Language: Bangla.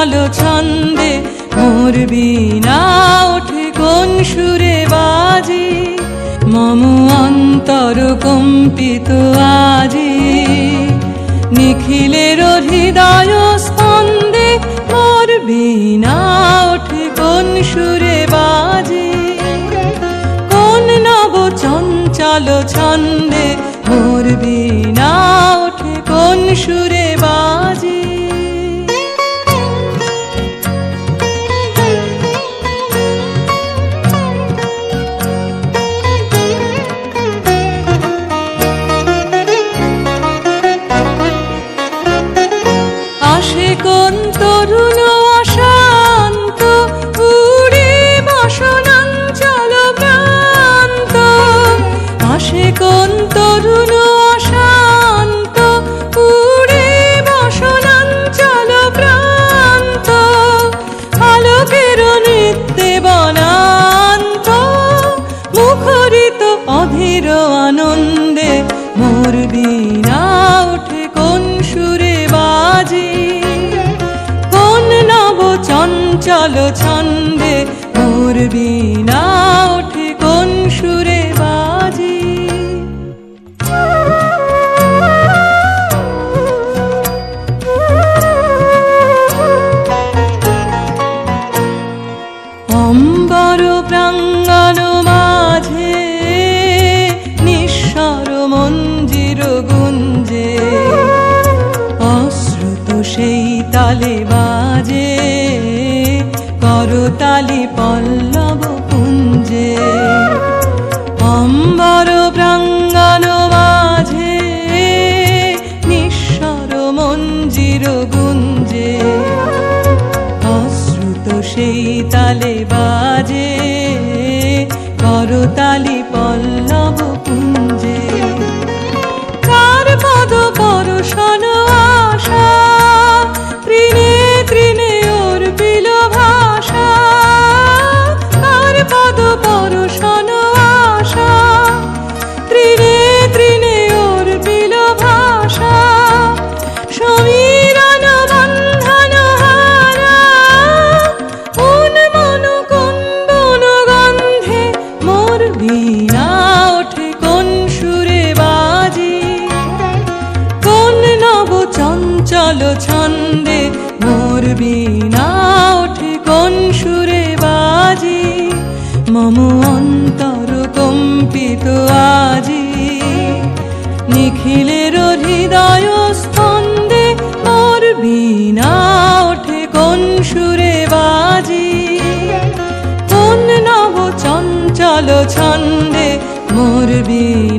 চঞ্চল ছন্দে মোর বীণা ওঠে কোন সুরে বাজে। মম অন্তর কম্পিত আজি নিখিলের হৃদয় স্পন্দে মোর বীণা ওঠে কোন সুরে বাজে। কোন নব চঞ্চল ছন্দে মোর বীণা ওঠে কোন সুরে বাজে। আসে কোন তরুণ অশান্ত উড়ে বসনাঞ্চল প্রান্ত। আসে কোন তরুণ অশান্ত উড়ে বসনাঞ্চল প্রান্ত। আলোকের নৃত্যে বনান্ত মুখরিত অধীর আনন্দে মোর বীণা ওঠে কোন সুরে বাজে। কোন নব চঞ্চল ছন্দে মোর বীণা ওঠে কোন সুরে বাজে। অম্বর প্রাঙ্গণ মাঝে নিঃস্বর মঞ্জির গুঞ্জে। অশ্রুত সেই তালে বাজে করতালি পল্লব পুঞ্জে। অম্বর প্রাঙ্গণ মাঝে নিঃস্বর মঞ্জির গুঞ্জে। অশ্রুত সেই তালে বাজে করতালি পল্লব পুঞ্জে। কার পদ পরশন আশা তৃণে তৃণে ওর বিল ভাষা। কার পদ পরশন আশা তৃণে তৃণে ওর বিল ভাষা। সমীরণ বন্ধন হারা উন্মন কুম্বন গন্ধে মোর বীণা ওঠে কোন সুরে বাজে। কোন নব চঞ্চল ছন্দে মোর বীণা ওঠে কোন সুরে বাজে। মম অন্তর কম্পিত আজি নিখিলের হৃদয় স্পন্দে মোর বীণা ওঠে কোন সুরে বাজে। কোন নব চঞ্চল ছন্দে মোর বীণা